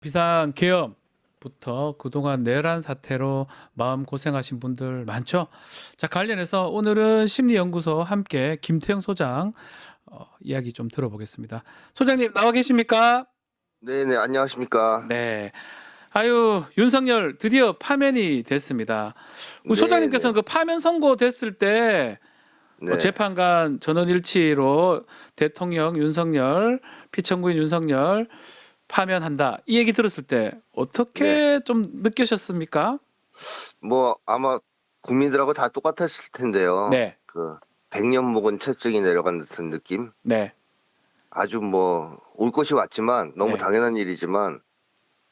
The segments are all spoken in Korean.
비상계엄부터 그동안 내란 사태로 마음 고생하신 분들 많죠? 자, 관련해서 오늘은 심리연구소 함께 김태형 소장 이야기 좀 들어보겠습니다. 소장님 나와 계십니까? 네네, 안녕하십니까. 네. 아유, 윤석열 드디어 파면이 됐습니다. 우리 소장님께서는 네네, 그 파면 선고됐을 때 네, 재판관 전원일치로 대통령 윤석열, 피청구인 윤석열 파면한다. 이 얘기 들었을 때 네. 어떻게 좀 느끼셨습니까? 뭐, 아마 국민들하고 다 똑같았을 텐데요. 네, 그, 100년 묵은 채찍이 내려간 듯한 느낌? 네, 아주 뭐, 올 것이 왔지만, 너무 네. 당연한 일이지만,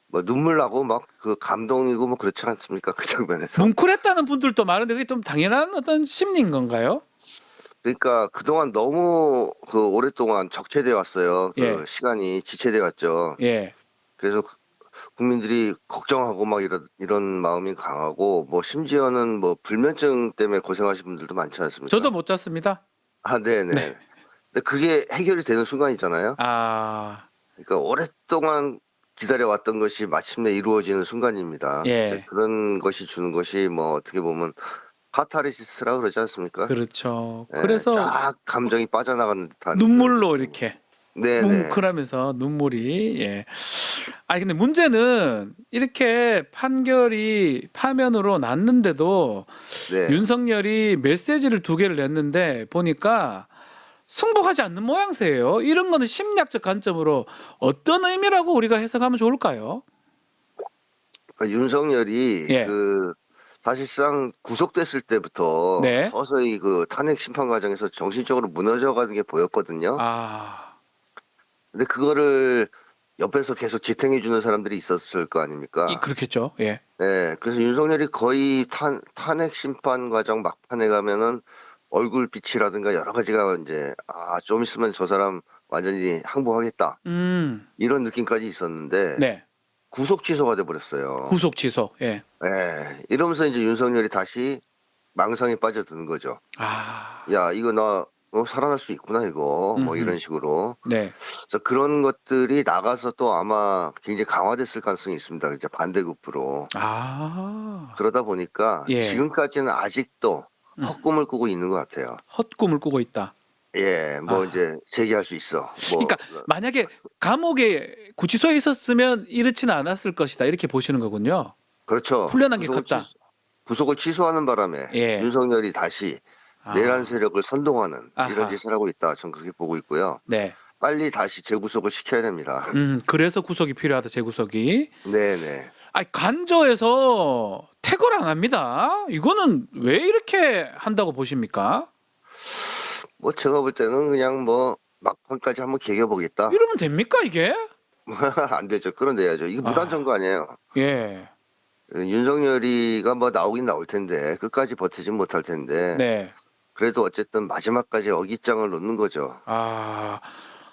뭐, 눈물 나고 막 그 감동이고 뭐 그렇지 않습니까? 그 장면에서. 뭉클했다는 분들도 많은데 그게 좀 당연한 어떤 심리인 건가요? 그러니까 그동안 너무 그 오랫동안 적체돼 왔어요. 그 예, 시간이 지체돼 왔죠. 예. 그래서 국민들이 걱정하고 막 이런 마음이 강하고 뭐 심지어는 뭐 불면증 때문에 고생하신 분들도 많지 저도 않습니까? 못 잤습니다. 아, 네. 네네. 근데 그게 해결이 되는 순간이잖아요. 아, 그러니까 오랫동안 기다려왔던 것이 마침내 이루어지는 순간입니다. 이제 예. 그런 것이 주는 것이 뭐 어떻게 보면 카타르시스라 그러지 않습니까? 그렇죠. 예, 그래서 쫙 감정이 빠져나가는 듯한 그런 눈물로 느낌. 이렇게 네네. 뭉클하면서 눈물이 예. 아니 근데 문제는 이렇게 판결이 파면으로 났는데도 네. 윤석열이 메시지를 두 개를 냈는데 보니까 승복하지 않는 모양새예요. 이런 거는 심리학적 관점으로 어떤 의미라고 우리가 해석하면 좋을까요? 그러니까 윤석열이 예. 그 사실상 구속됐을 때부터 네. 서서히 그 탄핵 심판 과정에서 정신적으로 무너져가는 게 보였거든요. 아. 근데 그거를 옆에서 계속 지탱해 주는 사람들이 있었을 거 아닙니까? 그렇겠죠. 예. 네, 그래서 윤석열이 거의 탄핵 심판 과정 막판에 가면은 얼굴빛이라든가 여러 가지가 이제 좀 있으면 저 사람 완전히 항복하겠다 음. 이런 느낌까지 있었는데 네. 구속 취소가 돼 버렸어요. 구속 취소. 예. 이러면서 이제 윤석열이 다시 망상에 빠져드는 거죠. 아. 야, 이거 나 살아날 수 있구나 이거 뭐 음음. 이런 식으로. 네. 그래서 그런 것들이 나가서 또 아마 굉장히 강화됐을 가능성이 있습니다. 이제 반대급부로. 아. 그러다 보니까 예. 지금까지는 아직도 음. 헛꿈을 꾸고 있는 것 같아요. 헛꿈을 꾸고 있다. 예, 뭐 아. 이제 재기할 수 있어. 뭐 그러니까 만약에 감옥에 구치소에 있었으면 이렇지는 않았을 것이다. 이렇게 보시는 거군요. 그렇죠. 훈련한 게 컸다. 구속을 취소하는 바람에 예. 윤석열이 다시 내란 아. 세력을 선동하는 이런 아하. 짓을 하고 있다. 저는 그렇게 보고 있고요. 네. 빨리 다시 재구속을 시켜야 됩니다. 그래서 구속이 필요하다. 재구속이. 네네. 아니 간저에서 퇴거를 안 합니다. 이거는 왜 이렇게 한다고 보십니까? 뭐 제가 볼 때는 그냥 뭐 막판까지 한번 개겨보겠다. 이러면 됩니까 이게? 안 되죠. 끌어내야죠. 이게 아. 무단청구 아니에요. 예. 윤석열이가 뭐 나오긴 나올 텐데 끝까지 버티진 못할 텐데 네. 그래도 어쨌든 마지막까지 어깃장을 놓는 거죠. 아.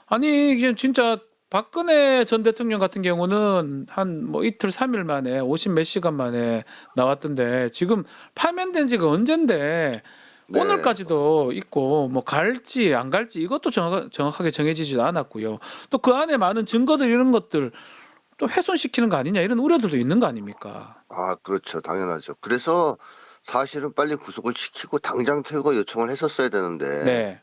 아니 이게 진짜 박근혜 전 대통령 같은 경우는 한 뭐 이틀 3일 만에 50 몇 시간 만에 나왔던데 지금 파면된 지가 언젠데 네. 오늘까지도 있고 뭐 갈지 안 갈지 이것도 정확하게 정해지지도 않았고요. 또 그 안에 많은 증거들 이런 것들 또 훼손시키는 거 아니냐 이런 우려들도 있는 거 아닙니까? 그렇죠. 당연하죠. 그래서 사실은 빨리 구속을 시키고 당장 퇴거 요청을 했었어야 되는데 네.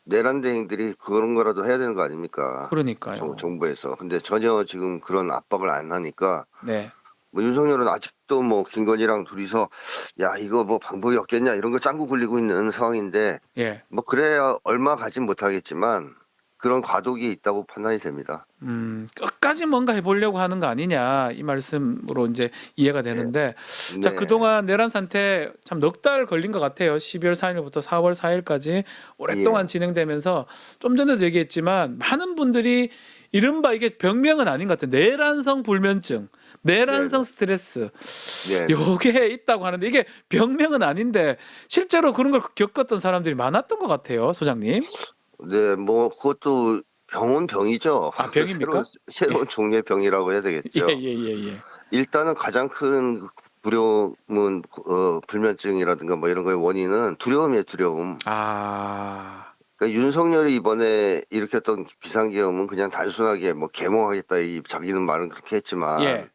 내란 대행들이 그런 거라도 해야 되는 거 아닙니까? 그러니까요. 정부에서. 근데 전혀 지금 그런 압박을 안 하니까 네. 뭐 윤석열은 아직도 뭐 김건희랑 둘이서 야, 이거 뭐 방법이 없겠냐 이런 거 짱구 굴리고 있는 상황인데 예. 뭐 그래야 얼마 가진 못하겠지만 그런 과도기에 있다고 판단이 됩니다. 끝까지 뭔가 해보려고 하는 거 아니냐 이 말씀으로 이제 이해가 예. 되는데 자 네. 그동안 내란 상태 참 넉 달 걸린 것 같아요. 12월 4일부터 4월 4일까지 오랫동안 예. 진행되면서 좀 전에도 얘기했지만 많은 분들이 이른바 이게 병명은 아닌 것 같아요. 내란성 불면증, 내란성 네네. 스트레스 네네. 요게 있다고 하는데 이게 병명은 아닌데 실제로 그런 걸 겪었던 사람들이 많았던 것 같아요, 소장님. 네, 뭐 그것도 병은 병이죠. 아 새로운 병입니까? 예. 새로운 종류의 병이라고 해야 예, 되겠죠. 예, 예, 예. 일단은 가장 큰 두려움은 불면증이라든가 뭐 이런 거의 원인은 두려움이에요, 두려움. 아. 그러니까 윤석열이 이번에 일으켰던 비상계엄은 그냥 단순하게 뭐 계몽하겠다 이 자기는 말은 그렇게 했지만 예.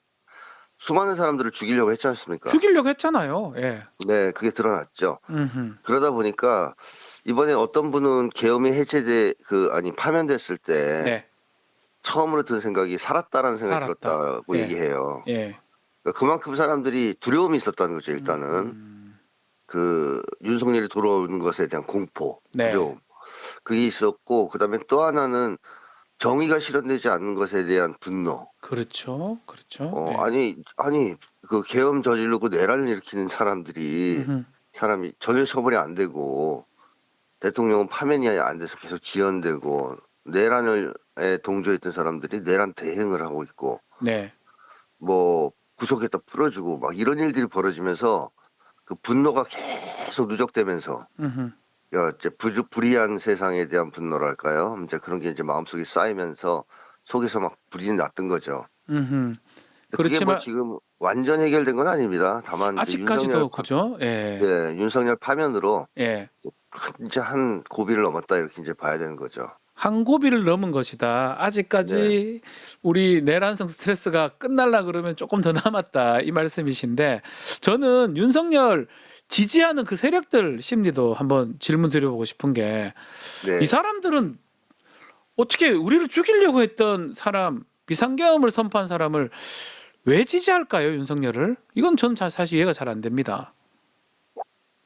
수많은 사람들을 죽이려고 했지 않습니까? 죽이려고 했잖아요. 예. 네, 그게 드러났죠. 음흠. 그러다 보니까 이번에 어떤 분은 계엄이 파면됐을 때 네. 처음으로 든 생각이 살았다라는 생각이 살았다. 들었다고 예. 얘기해요. 예. 그러니까 그만큼 사람들이 두려움이 있었다는 거죠. 일단은 음. 그 윤석열이 돌아오는 것에 대한 공포, 네. 두려움 그게 있었고 그다음에 또 하나는 정의가 실현되지 않는 것에 대한 분노. 그렇죠. 그렇죠. 예. 아니 그 계엄 저지르고 내란을 일으키는 음흠. 사람이 전혀 처벌이 안 되고 대통령은 파면이 안 돼서 계속 지연되고 내란에 동조했던 사람들이 내란 대행을 하고 있고 네. 뭐 구속했다 풀어주고 막 이런 일들이 벌어지면서 그 분노가 계속 누적되면서 음흠. 이제 불이한 세상에 대한 분노랄까요? 이제 그런 게 이제 마음속에 쌓이면서 속에서 막 불이 났던 거죠. 음흠. 근데 그게 뭐 그렇지만 지금 완전 해결된 건 아닙니다. 다만 이제 아직까지도 그죠? 예. 윤석열 파면으로 예. 이제 한 고비를 넘었다 이렇게 이제 봐야 되는 거죠. 한 고비를 넘은 것이다. 네, 아직까지 우리 내란성 스트레스가 끝날라 그러면 조금 더 남았다. 이 말씀이신데 저는 윤석열 지지하는 그 세력들 심리도 한번 질문 드려보고 싶은 게 이 네. 사람들은 어떻게 우리를 죽이려고 했던 사람, 비상계엄을 선포한 사람을 왜 지지할까요, 윤석열을? 이건 저는 사실 이해가 잘 안 됩니다.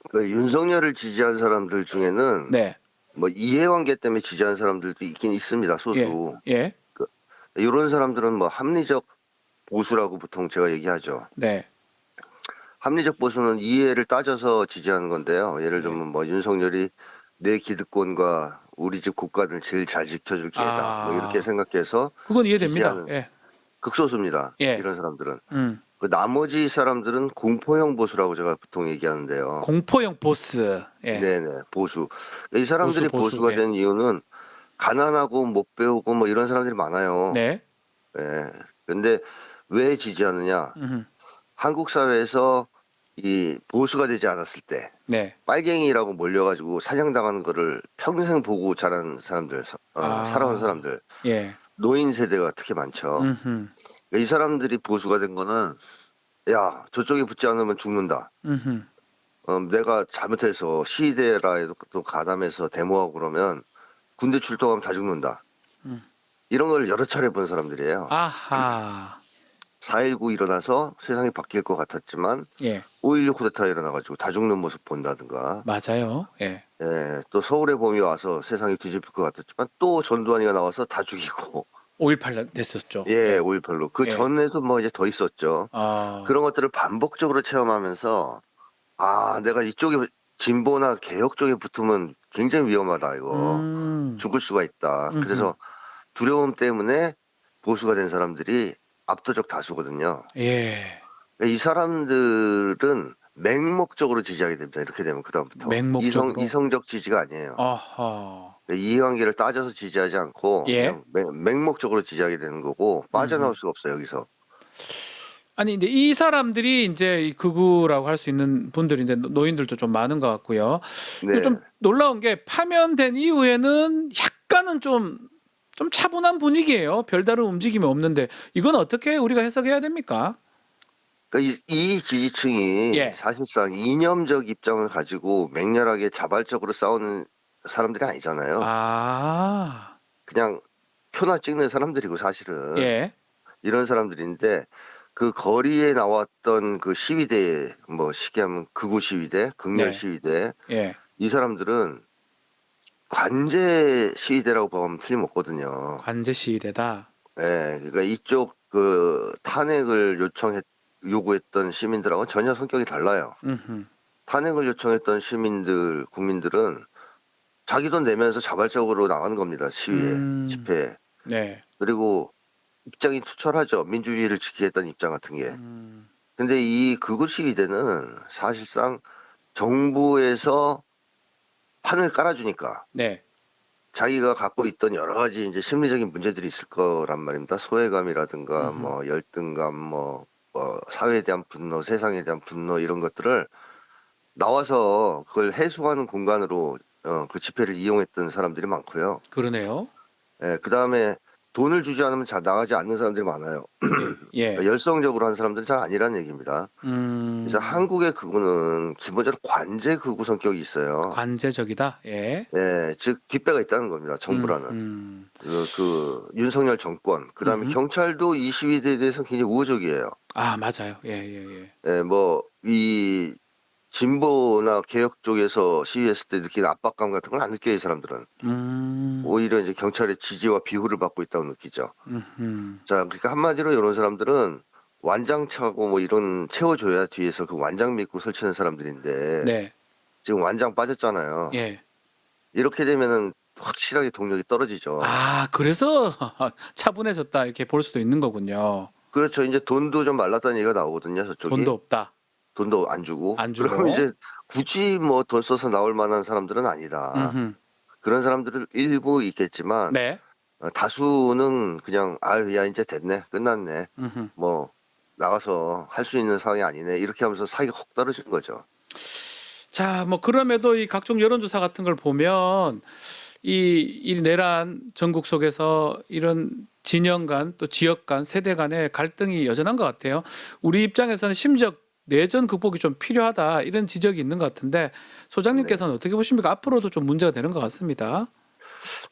그 윤석열을 지지한 사람들 중에는 네. 뭐 이해관계 때문에 지지한 사람들도 있긴 있습니다. 예. 소수. 예. 이런 사람들은 뭐 합리적 보수라고 보통 제가 얘기하죠. 네. 합리적 보수는 이해를 따져서 지지하는 건데요. 예를 예. 들면 뭐 윤석열이 내 기득권과 우리 집 국가를 제일 잘 지켜줄 기회다. 뭐 이렇게 아, 생각해서 그건 이해됩니다. 지지하는 예. 극소수입니다. 예. 이런 사람들은. 음. 그 나머지 사람들은 공포형 보수라고 제가 보통 얘기하는데요. 공포형 보스. 예. 네네, 보수. 이 보수 사람들이 보수. 보수가 예. 된 이유는 가난하고 못 배우고 뭐 이런 사람들이 많아요. 네. 예. 근데 왜 지지하느냐? 음. 한국 사회에서 이 보수가 되지 않았을 때 네. 빨갱이라고 몰려가지고 사냥당하는 거를 평생 보고 자란 사람들, 살아온 아. 사람들, 예. 노인 세대가 특히 많죠. 음흠. 이 사람들이 보수가 된 거는 야, 저쪽에 붙지 않으면 죽는다. 음흠. 내가 잘못해서 시위대라도 가담해서 데모하고 그러면 군대 출동하면 다 죽는다. 음. 이런 걸 여러 차례 본 사람들이에요. 아하. 4.19 일어나서 세상이 바뀔 것 같았지만 예. 5.16 쿠데타 일어나가지고 다 죽는 모습 본다든가, 맞아요. 예. 또 서울의 봄이 와서 세상이 뒤집힐 것 같았지만 또 전두환이가 나와서 다 죽이고, 5.18 됐었죠. 예, 예. 5.18로. 그 예. 전에도 뭐 이제 더 있었죠. 아. 그런 것들을 반복적으로 체험하면서, 아, 내가 이쪽에 진보나 개혁 쪽에 붙으면 굉장히 위험하다, 이거. 음. 죽을 수가 있다. 음흠. 그래서 두려움 때문에 보수가 된 사람들이 압도적 다수거든요. 예. 이 사람들은 맹목적으로 지지하게 됩니다. 이렇게 되면 그다음부터 맹목적으로. 이성적 지지가 아니에요. 아하. 이해관계를 따져서 지지하지 않고 예. 그냥 맹목적으로 지지하게 되는 거고 빠져나올 음흠. 수가 없어요. 여기서. 아니 근데 이 사람들이 이제 이 극우라고 할 수 있는 분들이 이제 노인들도 좀 많은 것 같고요. 근데 네. 좀 놀라운 게 파면된 이후에는 약간은 좀 차분한 분위기예요. 별다른 움직임이 없는데 이건 어떻게 우리가 해석해야 됩니까? 그러니까 이 지지층이 예. 사실상 이념적 입장을 가지고 맹렬하게 자발적으로 싸우는 사람들이 아니잖아요. 아. 그냥 표나 찍는 사람들이고 사실은 예. 이런 사람들인데 그 거리에 나왔던 그 시위대 뭐 쉽게 하면 극우 시위대, 극렬 네. 시위대 예. 이 사람들은 관제 시위대라고 보면 틀림없거든요. 관제 시위대다. 예, 그러니까 이쪽 그 탄핵을 요구했던 시민들하고 전혀 성격이 달라요. 음흠. 탄핵을 요청했던 시민들, 국민들은 자기 돈 내면서 자발적으로 나가는 겁니다. 시위에, 음. 집회에. 네. 그리고 입장이 투철하죠. 민주주의를 지키겠다는 입장 같은 게. 음. 근데 이 극우 시위대는 사실상 정부에서 판을 깔아주니까 네. 자기가 갖고 있던 여러 가지 이제 심리적인 문제들이 있을 거란 말입니다. 소외감이라든가 음흠. 뭐 열등감, 사회에 대한 분노, 세상에 대한 분노 이런 것들을 나와서 그걸 해소하는 공간으로 그 집회를 이용했던 사람들이 많고요. 그러네요. 예, 그다음에 돈을 주지 않으면 잘 나가지 않는 사람들이 많아요. 예. 예. 열성적으로 한 사람들은 잘 아니라는 얘기입니다. 그래서 음. 한국의 극우는 기본적으로 관제 극우 성격이 있어요. 관제적이다. 예. 예, 즉 뒷배가 있다는 겁니다. 음. 정부라는. 음. 그 윤석열 정권, 그다음에 음흠. 경찰도 이 시위대에 대해서 굉장히 우호적이에요. 아, 맞아요. 예, 예, 예. 예, 뭐 이 진보나 개혁 쪽에서 시위했을 때 느끼는 압박감 같은 걸 안 느껴요, 이 사람들은. 음. 오히려 이제 경찰의 지지와 비호를 받고 있다고 느끼죠. 음흠. 자, 그러니까 한마디로 이런 사람들은 완장차고 뭐 이런 채워줘야 뒤에서 그 완장 믿고 설치는 사람들인데 네. 지금 완장 빠졌잖아요. 예. 이렇게 되면은 확실하게 동력이 떨어지죠. 아, 그래서 차분해졌다 이렇게 볼 수도 있는 거군요. 그렇죠. 이제 돈도 좀 말랐다는 얘기가 나오거든요, 저쪽이. 돈도 없다. 돈도 안 주고. 안 그러면 주고. 이제 굳이 뭐 돈 써서 나올 만한 사람들은 아니다. 음흠. 그런 사람들은 일부 있겠지만 네. 다수는 그냥 아유 야 이제 됐네 끝났네 음흠. 뭐 나가서 할 수 있는 상황이 아니네 이렇게 하면서 사이가 확 떨어지는 거죠. 자, 뭐 그럼에도 이 각종 여론조사 같은 걸 보면 이 내란 전국 속에서 이런 진영 간 또 지역 간 세대 간의 갈등이 여전한 것 같아요. 우리 입장에서는 심지어 내전 극복이 좀 필요하다 이런 지적이 있는 것 같은데 소장님께서는 어떻게 보십니까? 앞으로도 좀 문제가 되는 것 같습니다.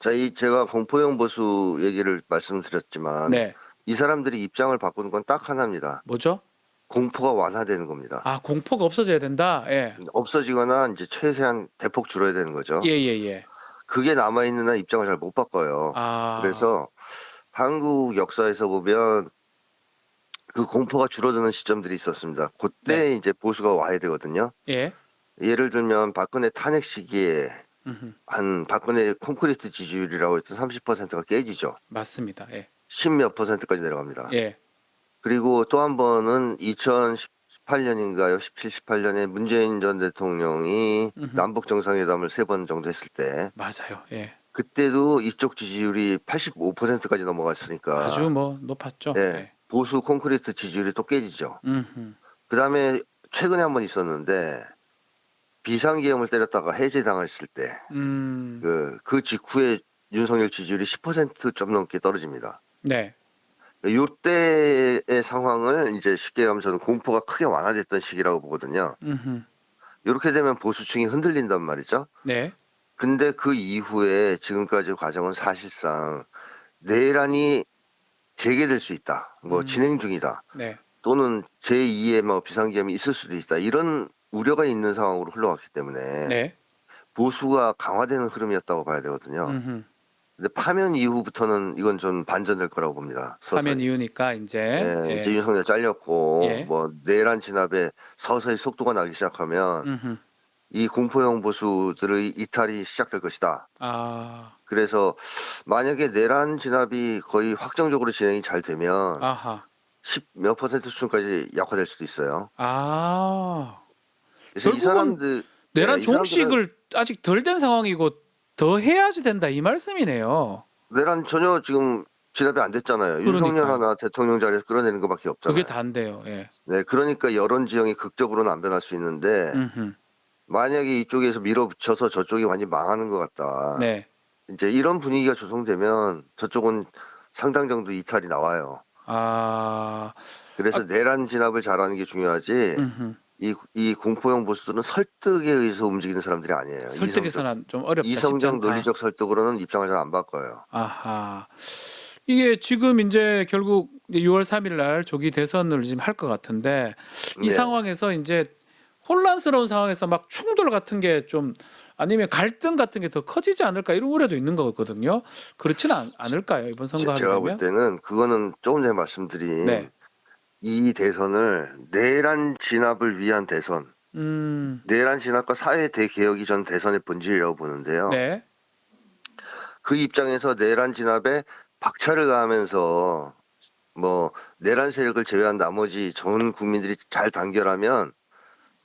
자, 제가 공포형 보수 얘기를 말씀드렸지만 네, 이 사람들이 입장을 바꾸는 건 딱 하나입니다. 뭐죠? 공포가 완화되는 겁니다. 아, 공포가 없어져야 된다. 예, 없어지거나 이제 최대한 대폭 줄어야 되는 거죠. 예, 예, 예. 그게 남아있는 한 입장을 잘 못 바꿔요. 아, 그래서 한국 역사에서 보면 그 공포가 줄어드는 시점들이 있었습니다. 네, 그때 이제 보수가 와야 되거든요. 예, 예를 들면 박근혜 탄핵 시기에 음흠, 한 박근혜 콘크리트 지지율이라고 했던 30%가 깨지죠. 맞습니다. 예, 10몇 %까지 내려갑니다. 예, 그리고 또 한 번은 2018년인가요? 17, 18년에 문재인 전 대통령이 음흠, 남북 정상회담을 3번 정도 했을 때 맞아요. 예, 그때도 이쪽 지지율이 85%까지 아주 넘어갔으니까 뭐 높았죠. 예, 예, 보수 콘크리트 지지율이 또 깨지죠. 음흠, 그다음에 최근에 한 번 있었는데 비상계엄을 때렸다가 해제당했을 때 음, 그 직후에 윤석열 지지율이 10%좀 넘게 떨어집니다. 네, 요때의 상황을 이제 쉽게 하면 저는 공포가 크게 완화됐던 시기라고 보거든요. 음흠, 이렇게 되면 보수층이 흔들린단 말이죠. 네, 근데 그 이후에 지금까지 과정은 사실상 내란이 재개될 수 있다. 뭐 진행 중이다. 네, 또는 제2의 뭐 비상계엄이 있을 수도 있다. 이런 우려가 있는 상황으로 흘러갔기 때문에 네, 보수가 강화되는 흐름이었다고 봐야 되거든요. 음흠. 근데 파면 이후부터는 이건 좀 반전될 거라고 봅니다. 화면 서서히. 이유니까 이제 예, 이제 예, 윤석열 잘렸고 예, 뭐 내란 진압에 서서히 속도가 나기 시작하면 음흠. 이 공포형 보수들의 이탈이 시작될 것이다. 아, 그래서 만약에 내란 진압이 거의 확정적으로 진행이 잘 되면 아하, 10몇 % 수준까지 약화될 수도 있어요. 아, 그래서 이 결국은 사람들, 예, 내란 이 사람들은 종식을 아직 덜 된 상황이고 더 해야지 된다 이 말씀이네요. 내란 전혀 지금 진압이 안 됐잖아요. 윤석열 그러니까요. 하나 대통령 자리에서 끌어내는 것밖에 그게 없잖아요. 다인데요. 예. 네, 그러니까 여론 지형이 극적으로는 안 변할 수 있는데 음흠. 만약에 이쪽에서 밀어붙여서 저쪽이 완전히 망하는 것 같다. 네. 이제 이런 분위기가 조성되면 저쪽은 상당 정도 이탈이 나와요. 아, 아, 그래서 내란 진압을 잘하는 게 중요하지. 음흠. 이 공포형 보수들은 설득에 의해서 움직이는 사람들이 아니에요. 설득해서는 좀 어렵다, 쉽지 이성적 않다. 논리적 설득으로는 입장을 잘 안 바꿔요. 아하. 이게 지금 이제 결국 6월 3일 날 조기 대선을 지금 할 것 같은데 이 네. 상황에서 이제 혼란스러운 상황에서 막 충돌 같은 게 좀 아니면 갈등 같은 게 더 커지지 않을까 이런 우려도 있는 거거든요. 그렇지는 않을까요? 이번 선거 하게 제가 볼 되면? 때는 그거는 조금 전에 말씀드린 네. 이 대선을 내란 진압을 위한 대선, 내란 진압과 사회 대개혁이 전 대선의 본질이라고 보는데요. 네. 그 입장에서 내란 진압에 박차를 가하면서 뭐 내란 세력을 제외한 나머지 전 국민들이 잘 단결하면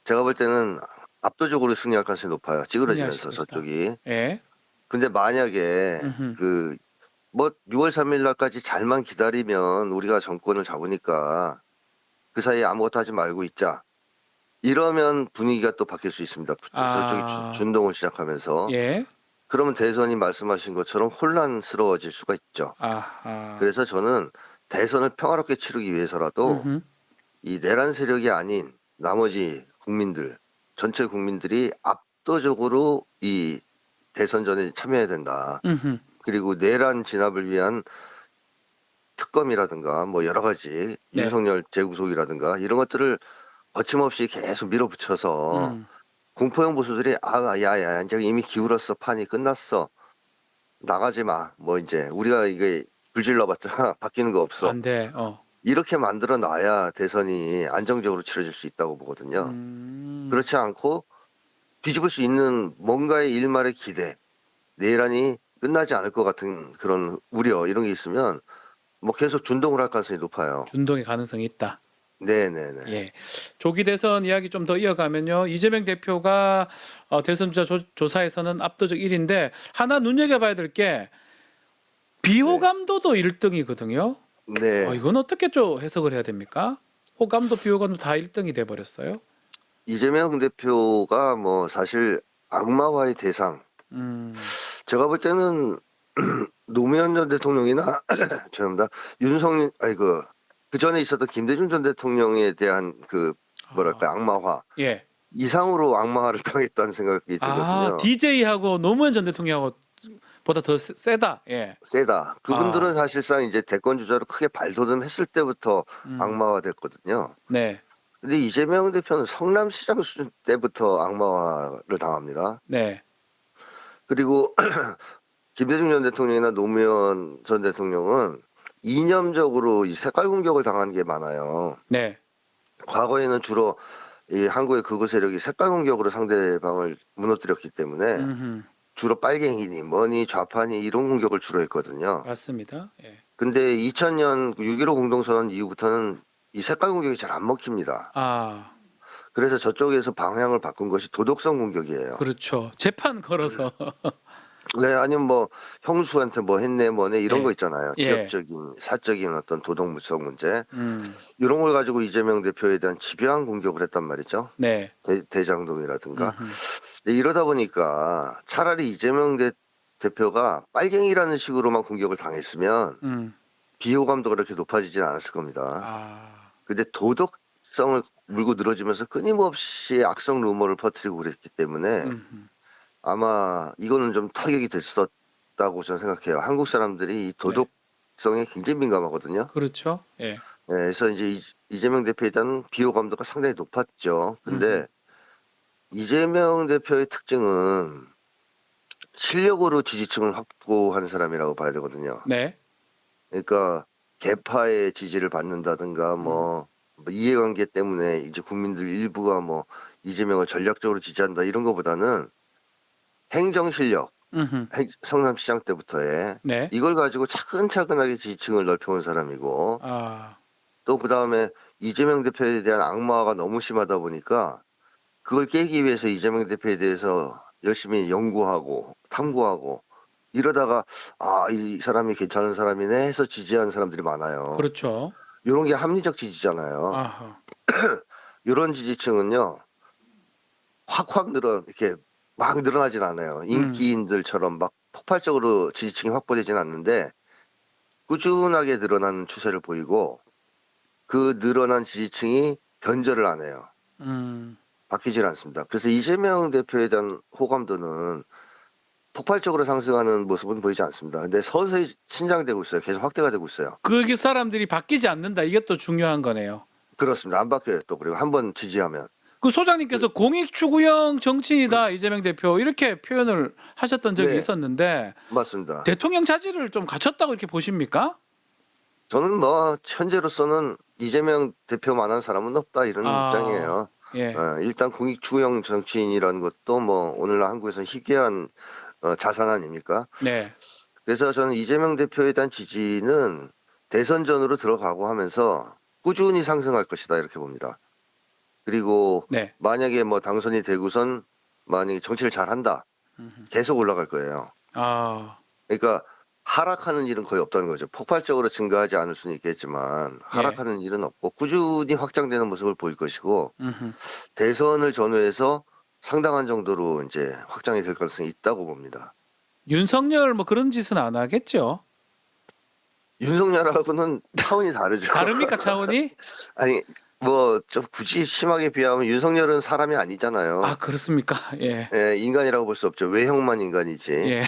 제가 볼 때는 압도적으로 승리할 가능성이 높아요. 승리할 찌그러지면서 것이다. 저쪽이. 예. 근데 만약에 음흠. 뭐 6월 3일 날까지 잘만 기다리면 우리가 정권을 잡으니까 그 사이에 아무것도 하지 말고 있자. 이러면 분위기가 또 바뀔 수 있습니다. 저쪽이 아. 준동을 시작하면서. 예. 그러면 대선이 말씀하신 것처럼 혼란스러워질 수가 있죠. 아하. 그래서 저는 대선을 평화롭게 치르기 위해서라도 음흠. 이 내란 세력이 아닌 나머지 국민들, 전체 국민들이 압도적으로 이 대선전에 참여해야 된다. 음흠. 그리고 내란 진압을 위한 특검이라든가 뭐 여러 가지 네. 윤석열 재구속이라든가 이런 것들을 거침없이 계속 밀어붙여서 공포형 보수들이 야야 이제 이미 기울었어, 판이 끝났어, 나가지 마, 뭐 이제 우리가 이게 불질러봤자 바뀌는 거 없어, 안 돼. 이렇게 만들어 놔야 대선이 안정적으로 치러질 수 있다고 보거든요. 그렇지 않고 뒤집을 수 있는 뭔가의 일말의 기대, 내란이 끝나지 않을 것 같은 그런 우려, 이런 게 있으면 뭐 계속 준동을 할 가능성이 높아요. 준동의 가능성이 있다. 네네네. 예. 조기 대선 이야기 좀 더 이어가면요. 이재명 대표가 대선 주자 조사에서는 압도적 1위인데 하나 눈여겨봐야 될 게 비호감도도 1등이거든요. 네. 이건 어떻게 좀 해석을 해야 됩니까? 호감도 비호감도 다 1등이 돼 버렸어요. 이재명 대표가 뭐 사실 악마와의 대상. 제가 볼 때는 노무현 전 대통령이나 죄송합니다. 그 전에 있었던 김대중 전 대통령에 대한 그 뭐랄까 악마화 예. 이상으로 악마화를 당했다는 생각이 들거든요. DJ하고 노무현 전 대통령하고 보다 더 세다. 예. 세다. 그분들은 사실상 이제 대권 주자로 크게 발돋움했을 때부터 악마화 됐거든요. 네. 근데 이재명 대표는 성남시장 수준 때부터 악마화를 당합니다. 네. 그리고 김대중 전 대통령이나 노무현 전 대통령은 이념적으로 이 색깔 공격을 당한 게 많아요. 네. 과거에는 주로 이 한국의 극우 세력이 색깔 공격으로 상대방을 무너뜨렸기 때문에 주로 빨갱이니 뭐니 좌파니 이런 공격을 주로 했거든요. 맞습니다. 예. 근데 2000년 6.15 공동선언 이후부터는 이 색깔 공격이 잘 안 먹힙니다. 그래서 저쪽에서 방향을 바꾼 것이 도덕성 공격이에요. 그렇죠. 재판 걸어서. 네, 아니면 뭐 형수한테 뭐 했네 뭐네 이런 예. 거 있잖아요. 예. 지역적인 사적인 어떤 도덕성 문제 음. 이런 걸 가지고 이재명 대표에 대한 집요한 공격을 했단 말이죠. 네. 대장동이라든가. 근데 이러다 보니까 차라리 이재명 대표가 빨갱이라는 식으로만 공격을 당했으면 비호감도 그렇게 높아지진 않았을 겁니다. 근데 도덕성을 물고 늘어지면서 끊임없이 악성 루머를 퍼뜨리고 그랬기 때문에 아마 이거는 좀 타격이 됐었다고 저는 생각해요. 한국 사람들이 이 도덕성에 굉장히 민감하거든요. 그렇죠. 예. 네, 그래서 이제 이재명 대표에 대한 비호감도가 상당히 높았죠. 근데 이재명 대표의 특징은 실력으로 지지층을 확보하는 사람이라고 봐야 되거든요. 네. 그러니까 개파의 지지를 받는다든가 뭐 이해관계 때문에 이제 국민들 일부가 뭐 이재명을 전략적으로 지지한다 이런 것보다는 행정 실력, 성남시장 때부터의 네. 이걸 가지고 차근차근하게 지지층을 넓혀온 사람이고 또 그다음에 이재명 대표에 대한 악마가 너무 심하다 보니까 그걸 깨기 위해서 이재명 대표에 대해서 열심히 연구하고 탐구하고 이러다가 이 사람이 괜찮은 사람이네 해서 지지하는 사람들이 많아요. 그렇죠. 이런 게 합리적 지지잖아요. 이런 지지층은요 확 이렇게 막 늘어나진 않아요. 인기인들처럼 막 폭발적으로 지지층이 확보되진 않는데 꾸준하게 늘어나는 추세를 보이고 그 늘어난 지지층이 변절을 안 해요. 바뀌질 않습니다. 그래서 이재명 대표에 대한 호감도는 폭발적으로 상승하는 모습은 보이지 않습니다. 근데 서서히 신장되고 있어요. 계속 확대가 되고 있어요. 그 사람들이 바뀌지 않는다. 이게 또 중요한 거네요. 그렇습니다. 안 바뀌어요. 또 그리고 한번 지지하면. 그 소장님께서 공익추구형 정치인이다 이재명 대표 이렇게 표현을 하셨던 적이 있었는데 맞습니다. 대통령 자질을 좀 갖췄다고 이렇게 보십니까? 저는 뭐 현재로서는 이재명 대표만한 사람은 없다 이런 입장이에요. 예. 일단 공익추구형 정치인이라는 것도 뭐 오늘날 한국에서는 희귀한 자산 아닙니까? 네. 그래서 저는 이재명 대표에 대한 지지는 대선전으로 들어가고 하면서 꾸준히 상승할 것이다 이렇게 봅니다. 그리고 만약에 뭐 당선이 되고선 만약에 정치를 잘한다 계속 올라갈 거예요. 그러니까 하락하는 일은 거의 없다는 거죠. 폭발적으로 증가하지 않을 수는 있겠지만 하락하는 일은 없고 꾸준히 확장되는 모습을 보일 것이고 음흠. 대선을 대선을 전후해서 상당한 정도로 이제 확장이 될 가능성이 있다고 봅니다. 윤석열 뭐 그런 짓은 안 하겠죠? 윤석열하고는 차원이 다르죠. 다릅니까 차원이? 아니 뭐 좀 굳이 심하게 비하면 윤석열은 사람이 아니잖아요. 아 그렇습니까? 예. 예, 인간이라고 볼 수 없죠. 외형만 인간이지. 예.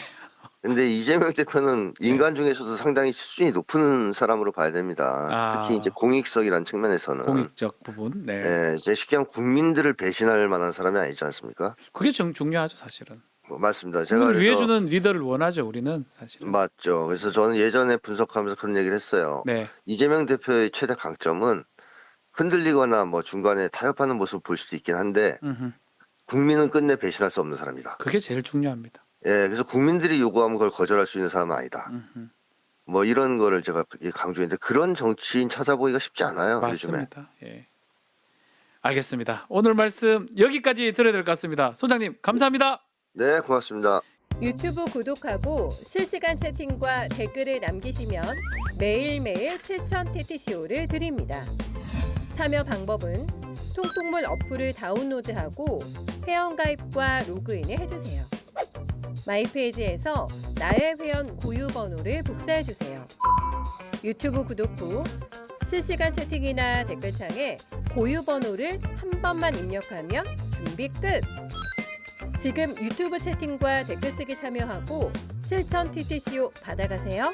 근데 이재명 대표는 인간 중에서도 상당히 수준이 높은 사람으로 봐야 됩니다. 아. 특히 이제 공익성이라는 측면에서는. 공익적 부분. 네. 예, 이제 쉽게 하면 국민들을 배신할 만한 사람이 아니지 않습니까? 그게 중요하죠 사실은. 뭐 맞습니다. 제가 국민을 그래서 위해주는 리더를 원하죠 우리는 사실은. 맞죠. 그래서 저는 예전에 분석하면서 그런 얘기를 했어요. 네. 이재명 대표의 최대 강점은 흔들리거나 뭐 중간에 타협하는 모습을 볼 수도 있긴 한데 음흠. 국민은 끝내 배신할 수 없는 사람이다. 그게 제일 중요합니다. 예, 그래서 국민들이 요구하면 그걸 거절할 수 있는 사람은 아니다. 음흠. 뭐 이런 거를 제가 강조했는데 그런 정치인 찾아보기가 쉽지 않아요. 요즘에. 맞습니다. 예. 알겠습니다. 오늘 말씀 여기까지 들어야 될 것 같습니다. 소장님 감사합니다. 네, 고맙습니다. 유튜브 구독하고 실시간 채팅과 댓글을 남기시면 매일매일 7천 TTCO를 드립니다. 참여 방법은 통통물 어플을 다운로드하고 회원가입과 로그인을 해주세요. 마이페이지에서 나의 회원 고유 번호를 복사해주세요. 유튜브 구독 후 실시간 채팅이나 댓글창에 고유 번호를 한 번만 입력하면 준비 끝! 지금 유튜브 채팅과 댓글 쓰기 참여하고 실천 TTCO 받아가세요.